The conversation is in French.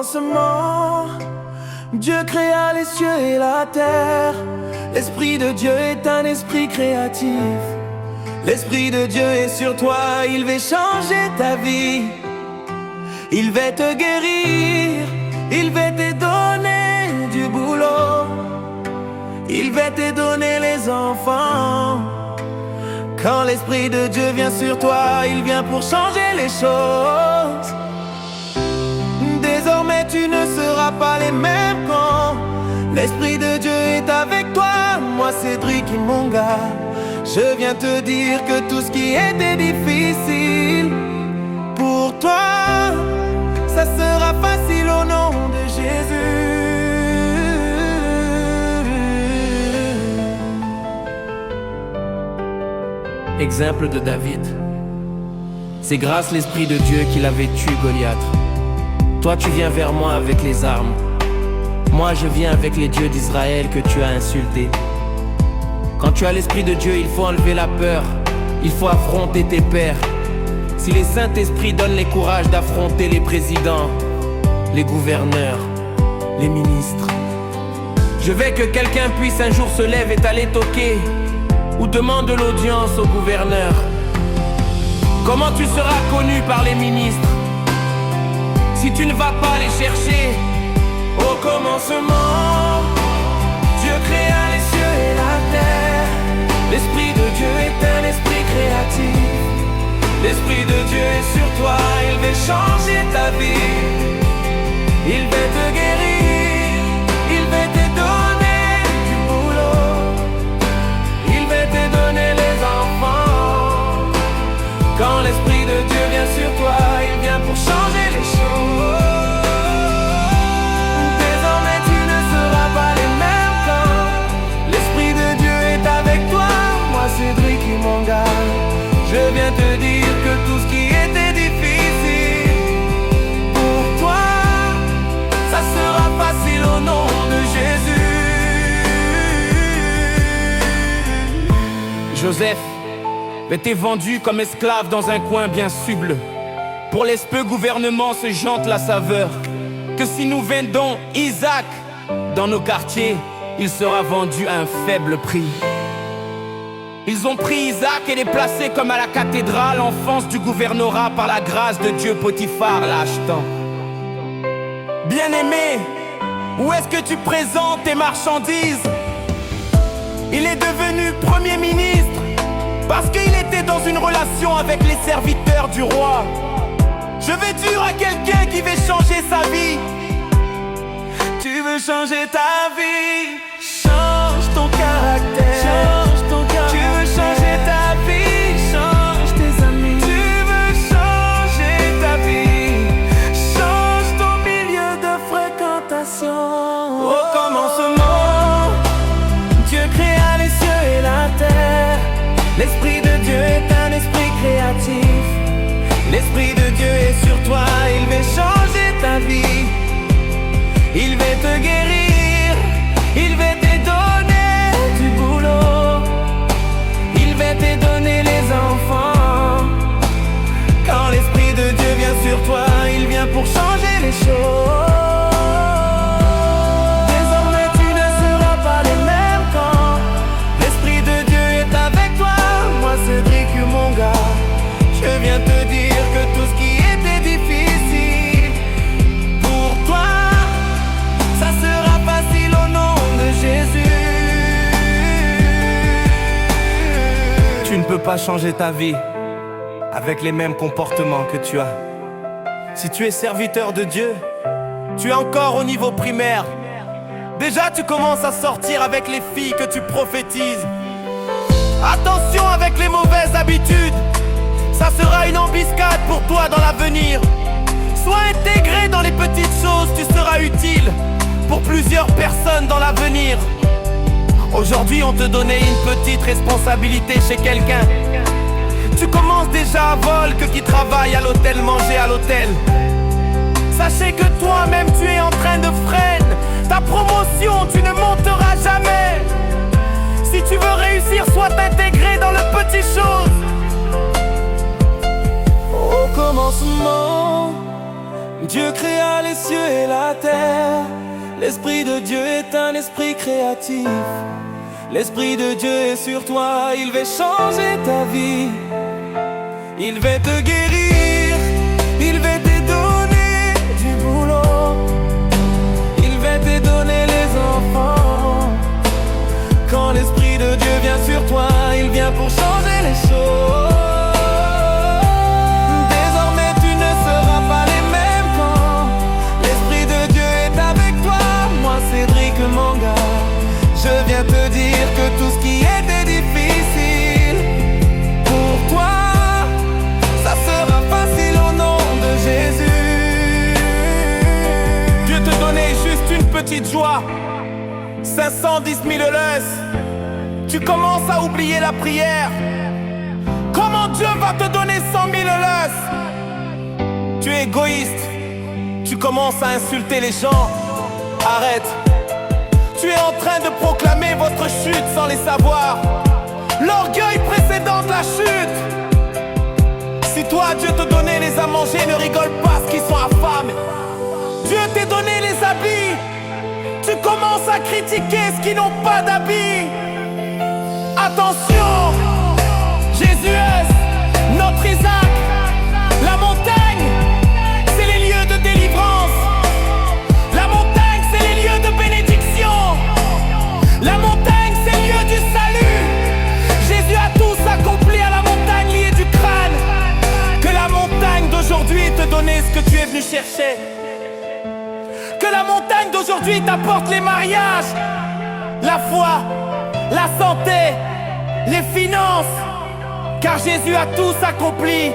commencement, Dieu créa les cieux et la terre. L'Esprit de Dieu est un esprit créatif. L'Esprit de Dieu est sur toi, il veut changer ta vie. Il va te guérir, il va te donner du boulot. Il va te donner les enfants. Quand l'Esprit de Dieu vient sur toi, il vient pour changer les choses. Désormais tu ne seras pas les mêmes quand l'Esprit de Dieu est avec toi. Moi Cédric Imonga, je viens te dire que tout ce qui était difficile pour toi, ça sera facile au nom de Jésus. Exemple de David. C'est grâce à l'Esprit de Dieu qu'il avait tué Goliath. Toi tu viens vers moi avec les armes. Moi je viens avec les dieux d'Israël que tu as insultés. Quand tu as l'Esprit de Dieu, il faut enlever la peur. Il faut affronter tes pères. Si les Saint-Esprit donnent les courage d'affronter les présidents, les gouverneurs, les ministres, je veux que quelqu'un puisse un jour se lever et t'aller toquer ou demande de l'audience au gouverneur. Comment tu seras connu par les ministres si tu ne vas pas les chercher? Au commencement, Dieu créa les cieux et la terre. L'Esprit de Dieu est un esprit créatif. L'Esprit de Dieu est sur toi, il veut changer ta vie. Il veut te guérir, il veut te donner du boulot. Il veut te donner les enfants. Quand l'Esprit de Dieu vient sur toi, il vient pour changer les choses. Désormais tu ne seras pas les mêmes quand l'Esprit de Dieu est avec toi. Moi Cédric Imonga, je viens te dire que tout ce qui était difficile pour toi, ça sera facile au nom de Jésus. Joseph était vendu comme esclave dans un coin bien suble. Pour l'espeux gouvernement se jante la saveur que si nous vendons Isaac dans nos quartiers, il sera vendu à un faible prix. Ils ont pris Isaac et les placé comme à la cathédrale, enfance du gouvernorat par la grâce de Dieu. Potiphar l'achetant. Bien-aimé, où est-ce que tu présentes tes marchandises? Il est devenu premier ministre parce qu'il était dans une relation avec les serviteurs du roi. Je veux dire à quelqu'un qui veut changer sa vie: tu veux changer ta vie, change ton caractère. Tu veux changer ta vie, change tes amis. Tu veux changer ta vie, change ton milieu de fréquentation. Au commencement, Dieu créa les cieux et la terre. L'Esprit de Dieu est un esprit créatif. L'Esprit de Dieu est sur toi, il veut changer ta vie. Il veut te guérir, il veut te donner du boulot. Il va te donner les enfants. Quand l'Esprit de Dieu vient sur toi, il vient pour changer les choses. Désormais tu ne seras pas les mêmes quand l'Esprit de Dieu est avec toi. Moi Cédric Imonga, je viens te dire que tout ce qui était difficile pour toi, ça sera facile au nom de Jésus. Tu ne peux pas changer ta vie avec les mêmes comportements que tu as. Si tu es serviteur de Dieu, tu es encore au niveau primaire. Déjà tu commences à sortir avec les filles que tu prophétises. Attention avec les mauvaises habitudes, ça sera une embuscade pour toi dans l'avenir. Sois intégré dans les petites choses, tu seras utile pour plusieurs personnes dans l'avenir. Aujourd'hui on te donnait une petite responsabilité chez quelqu'un. Tu commences déjà à vol que qui travaille à l'hôtel, manger à l'hôtel. Sachez que toi-même tu es en train de freiner ta promotion, tu ne monteras jamais. Si tu veux réussir, sois intégré dans les petites choses. Au commencement, Dieu créa les cieux et la terre. L'Esprit de Dieu est un esprit créatif. L'Esprit de Dieu est sur toi, il veut changer ta vie. Il veut te guérir, il veut te donner du boulot. Il veut te donner les enfants. Quand l'Esprit de Dieu vient sur toi, il vient pour changer les choses. Désormais tu ne seras pas les mêmes quand l'Esprit de Dieu est avec toi. Moi Cédric Manga, je viens te dire que tout ce qui était difficile pour toi, ça sera facile au nom de Jésus. Dieu te donnait juste une petite joie, 510 000 less. Tu commences à oublier la prière. Comment Dieu va te donner 100 000 less? Tu es égoïste, tu commences à insulter les gens. Arrête. Tu es en train de proclamer votre chute sans les savoir. L'orgueil précédent de la chute. Si toi Dieu te donnait les à manger, ne rigole pas ce qu'ils sont affamés. Dieu t'a donné les habits, tu commences à critiquer ce qui n'ont pas d'habits. Attention, Jésus est notre Isaac. La montagne, c'est les lieux de délivrance. La montagne, c'est les lieux de bénédiction. La montagne, c'est le lieu du salut. Jésus a tout accompli à la montagne liée du crâne. Que la montagne d'aujourd'hui te donne ce que tu es venu chercher. Que la montagne d'aujourd'hui t'apporte les mariages, la foi, la santé, les finances. Car Jésus a tout accompli